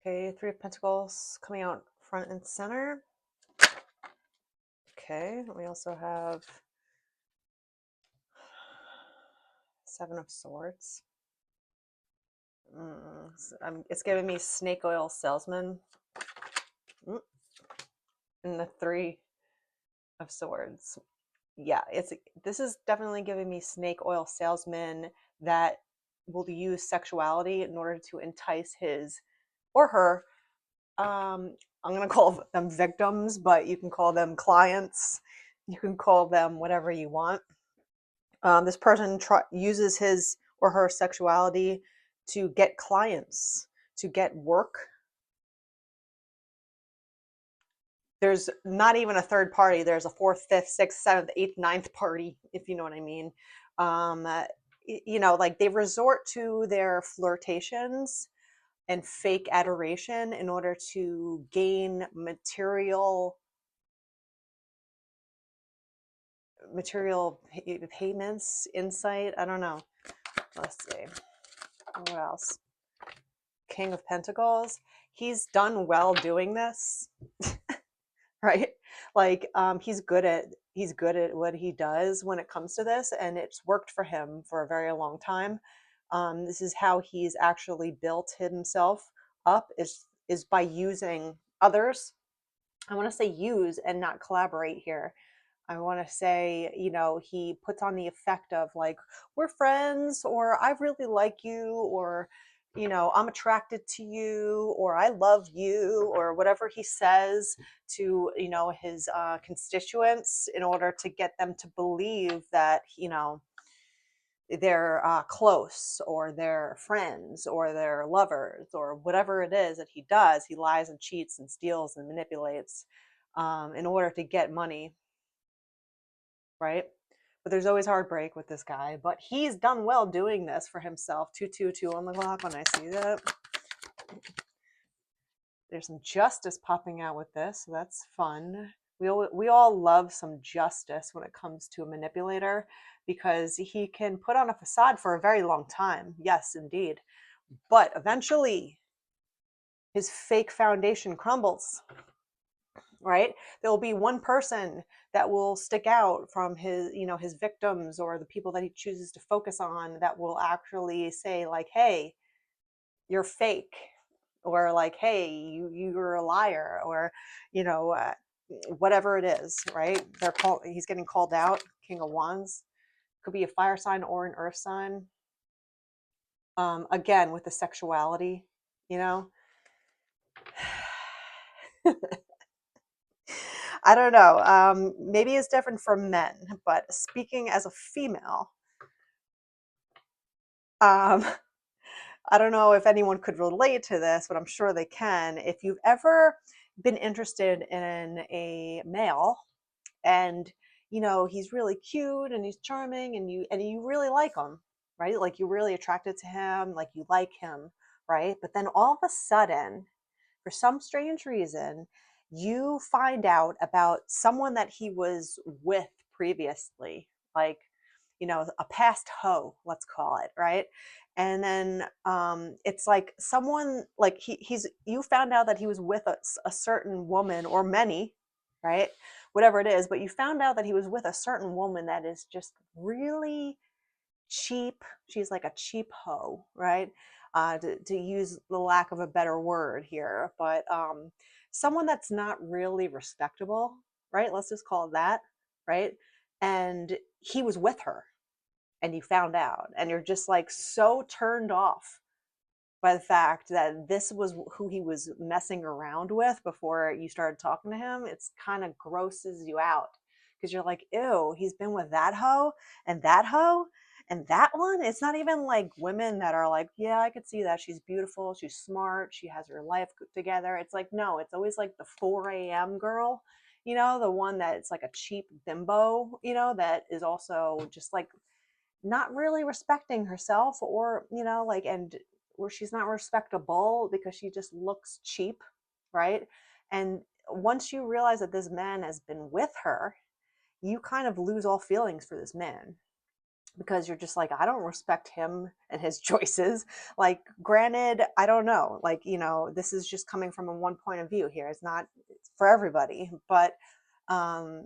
Okay, Three of Pentacles coming out front and center. Okay, we also have Seven of Swords. It's giving me snake oil salesman. And the Three of Swords. Yeah, this is definitely giving me snake oil salesman that will use sexuality in order to entice his or her. I'm gonna call them victims, but you can call them clients. You can call them whatever you want. This person uses his or her sexuality to get clients, to get work. There's not even a third party. There's a fourth, fifth, sixth, seventh, eighth, ninth party, if you know what I mean. Like they resort to their flirtations and fake adoration in order to gain material payments, insight. I don't know. Let's see. What else? King of Pentacles. He's done well doing this, right? Like he's good at what he does when it comes to this, and it's worked for him for a very long time. This is how he's actually built himself up is by using others. I want to say use and not collaborate here. I want to say, he puts on the effect of like, we're friends, or I really like you, or, I'm attracted to you, or I love you, or whatever he says to, his constituents in order to get them to believe that, they're close, or they're friends, or they're lovers, or whatever it is that he does. He lies and cheats and steals and manipulates in order to get money, right? But there's always heartbreak with this guy. But he's done well doing this for himself. 222 on the clock when I see that. There's some justice popping out with this, so that's fun. We all love some justice when it comes to a manipulator, because he can put on a facade for a very long time. Yes, indeed. But eventually, his fake foundation crumbles, right? There will be one person that will stick out from his victims, or the people that he chooses to focus on, that will actually say like, hey, you're fake, or like, hey, you're a liar, or whatever it is, right? He's getting called out. King of Wands could be a fire sign or an earth sign. Again, with the sexuality, I don't know. Maybe it's different for men, but speaking as a female, I don't know if anyone could relate to this, but I'm sure they can. If you've ever been interested in a male, and he's really cute and he's charming, and you really like him, right? Like you're really attracted to him, like you like him, right? But then all of a sudden, for some strange reason, you find out about someone that he was with previously, like, a past hoe, let's call it, right? And then it's like someone, like you found out that he was with a certain woman, or many, right? Whatever it is, but you found out that he was with a certain woman that is just really cheap. She's like a cheap hoe, right? To use the lack of a better word here, but someone that's not really respectable, right? Let's just call it that, right? And he was with her, and you found out, and you're just like so turned off by the fact that this was who he was messing around with before you started talking to him. It's kind of grosses you out, because you're like, ew, he's been with that hoe and that hoe and that one. It's not even like women that are like, yeah, I could see that. She's beautiful. She's smart. She has her life together. It's like, no, it's always like the 4 a.m. girl, the one that's like a cheap bimbo, that is also just like not really respecting herself, or like, and where she's not respectable because she just looks cheap, right? And once you realize that this man has been with her, you kind of lose all feelings for this man, because you're just like, I don't respect him and his choices. Like, granted, I don't know, like, this is just coming from a one point of view here. It's for everybody, but um,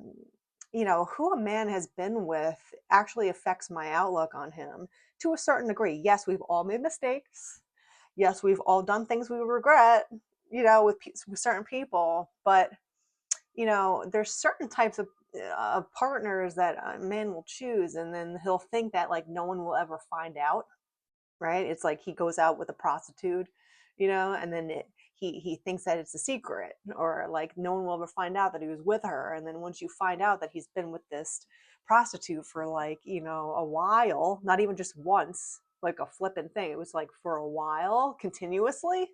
who a man has been with actually affects my outlook on him to a certain degree. Yes, we've all made mistakes. Yes, we've all done things we regret, with certain people, but there's certain types of partners that a man will choose, and then he'll think that like no one will ever find out, right? It's like he goes out with a prostitute, and then he thinks that it's a secret, or like no one will ever find out that he was with her. And then once you find out that he's been with this prostitute for like, a while, not even just once, like a flippant thing, it was like for a while continuously,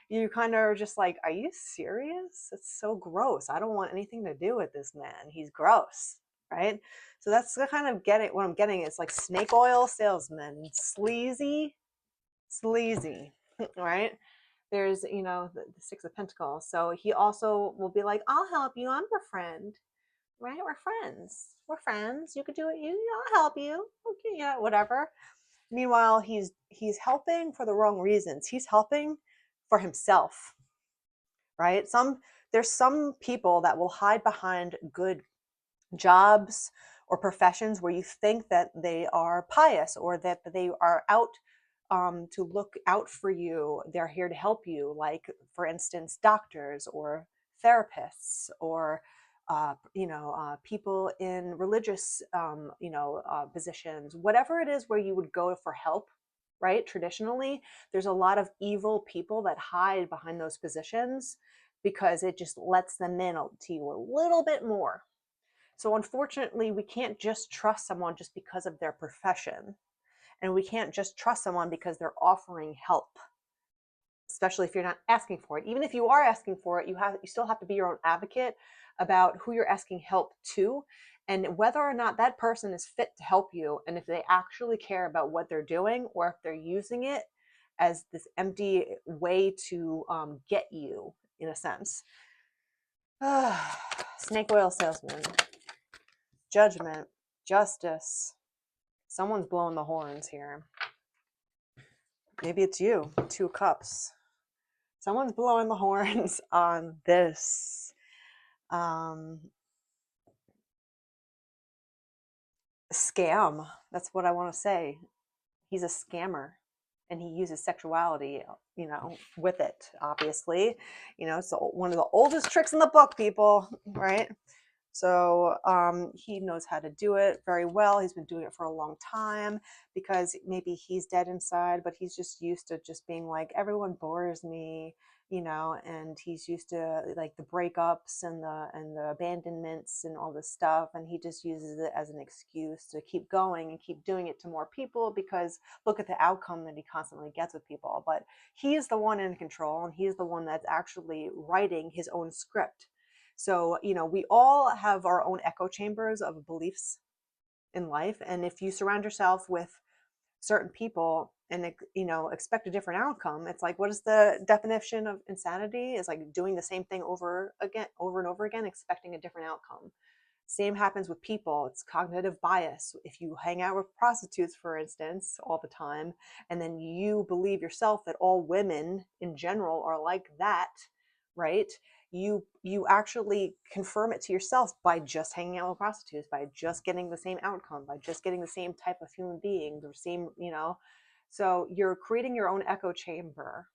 you kind of are just like, are you serious? It's so gross. I don't want anything to do with this man. He's gross, right? So that's the kind of what I'm getting. It's like snake oil salesman, sleazy, right? There's, the Six of Pentacles. So he also will be like, I'll help you. I'm your friend, right? We're friends. We're friends. You could do it. I'll help you. Okay, yeah, whatever. Meanwhile, he's helping for the wrong reasons. He's helping for himself, right? There's some people that will hide behind good jobs or professions where you think that they are pious, or that they are out to look out for you. They're here to help you, like, for instance, doctors or therapists, or people in religious positions, whatever it is where you would go for help, right? Traditionally, there's a lot of evil people that hide behind those positions because it just lets them in to you a little bit more. So unfortunately, we can't just trust someone just because of their profession. And we can't just trust someone because they're offering help, especially if you're not asking for it. Even if you are asking for it, you still have to be your own advocate about who you're asking help to, and whether or not that person is fit to help you, and if they actually care about what they're doing, or if they're using it as this empty way to get you, in a sense. Snake oil salesman, judgment, justice. Someone's blowing the horns here. Maybe it's you. Two of Cups. Someone's blowing the horns on this. Scam. That's what I want to say. He's a scammer, and he uses sexuality, with it, obviously. It's one of the oldest tricks in the book, people, right? So he knows how to do it very well. He's been doing it for a long time, because maybe he's dead inside, but he's just used to just being like, everyone bores me, and he's used to like the breakups and the abandonments and all this stuff, and he just uses it as an excuse to keep going and keep doing it to more people, because look at the outcome that he constantly gets with people. But he's the one in control, and he's the one that's actually writing his own script. So, we all have our own echo chambers of beliefs in life. And if you surround yourself with certain people and, expect a different outcome, it's like, what is the definition of insanity? It's like doing the same thing over and over again, expecting a different outcome. Same happens with people. It's cognitive bias. If you hang out with prostitutes, for instance, all the time, and then you believe yourself that all women in general are like that, right? You actually confirm it to yourself by just hanging out with prostitutes, by just getting the same outcome, by just getting the same type of human being, the same, so you're creating your own echo chamber,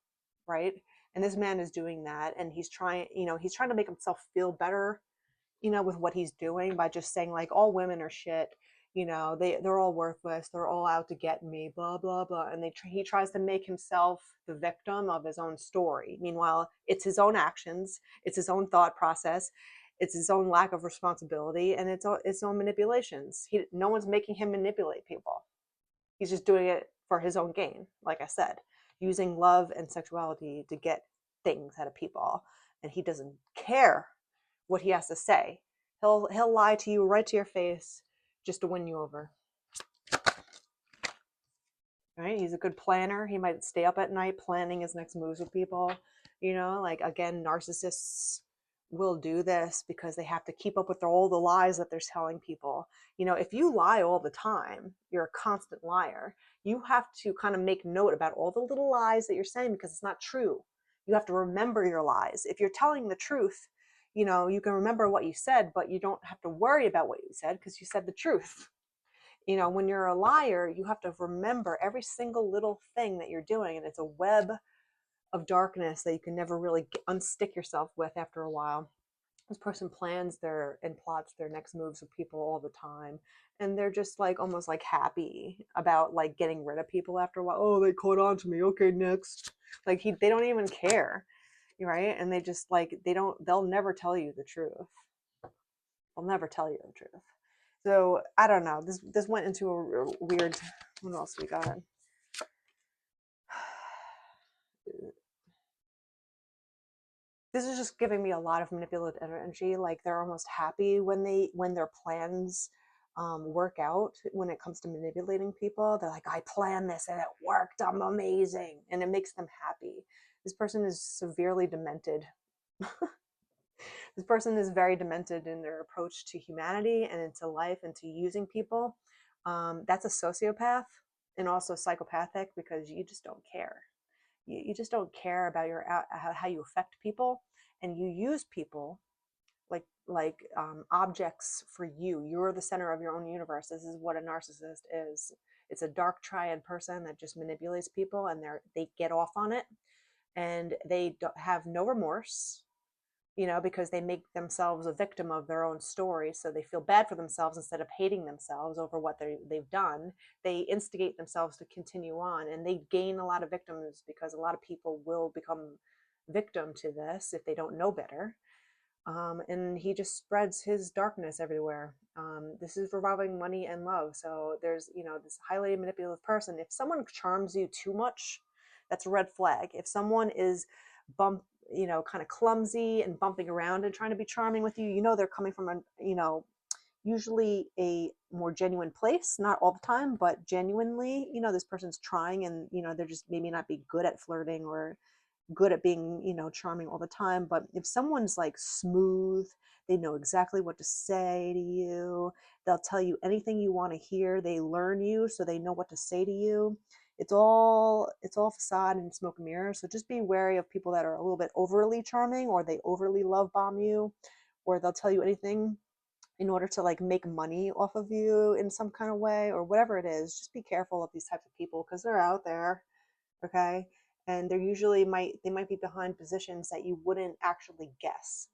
right? And this man is doing that, and he's trying to make himself feel better, with what he's doing, by just saying like, all women are shit, they're all worthless, they're all out to get me, blah blah blah. And he tries to make himself the victim of his own story. Meanwhile, it's his own actions, it's his own thought process, it's his own lack of responsibility, and it's his own manipulations. No one's making him manipulate people. He's just doing it for his own gain, like I said, using love and sexuality to get things out of people. And he doesn't care what he has to say. He'll lie to you right to your face just to win you over. Right? He's a good planner. He might stay up at night planning his next moves with people. Like, again, narcissists will do this because they have to keep up with all the lies that they're telling people. You know, if you lie all the time, you're a constant liar. You have to kind of make note about all the little lies that you're saying because it's not true. You have to remember your lies. If you're telling the truth, you know, you can remember what you said, but you don't have to worry about what you said because you said the truth. You know, when you're a liar, you have to remember every single little thing that you're doing, and it's a web of darkness that you can never really unstick yourself with after a while. This person plans their and plots their next moves with people all the time, and they're just like almost like happy about like getting rid of people after a while. Oh, they caught on to me. Okay, next. Like they don't even care, right? And they just like they'll never tell you the truth. They'll never tell you the truth. So I don't know. This went into a weird. What else we got? This is just giving me a lot of manipulative energy. Like they're almost happy when their plans work out. When it comes to manipulating people, they're like, I planned this and it worked. I'm amazing, and it makes them happy. This person is severely demented. This person is very demented in their approach to humanity and into life and to using people. That's a sociopath and also psychopathic because you just don't care. You just don't care about your how you affect people, and you use people like objects for you. You're the center of your own universe. This is what a narcissist is. It's a dark triad person that just manipulates people, and they get off on it, and they have no remorse, you know, because they make themselves a victim of their own story. So they feel bad for themselves instead of hating themselves over what they've done. They instigate themselves to continue on, and they gain a lot of victims because a lot of people will become victim to this if they don't know better. And he just spreads his darkness everywhere. This is revolving money and love. So there's, you know, this highly manipulative person. If someone charms you too much, that's a red flag. If someone is you know, kind of clumsy and bumping around and trying to be charming with you, you know, they're coming from a, you know, usually a more genuine place, not all the time, but genuinely, you know, this person's trying, and, you know, they're just maybe not be good at flirting or good at being, you know, charming all the time. But if someone's like smooth, they know exactly what to say to you, they'll tell you anything you want to hear, they learn you so they know what to say to you. It's all facade and smoke and mirrors. So just be wary of people that are a little bit overly charming, or they overly love bomb you, or they'll tell you anything in order to like make money off of you in some kind of way, or whatever it is. Just be careful of these types of people because they're out there. Okay. And they're usually they might be behind positions that you wouldn't actually guess.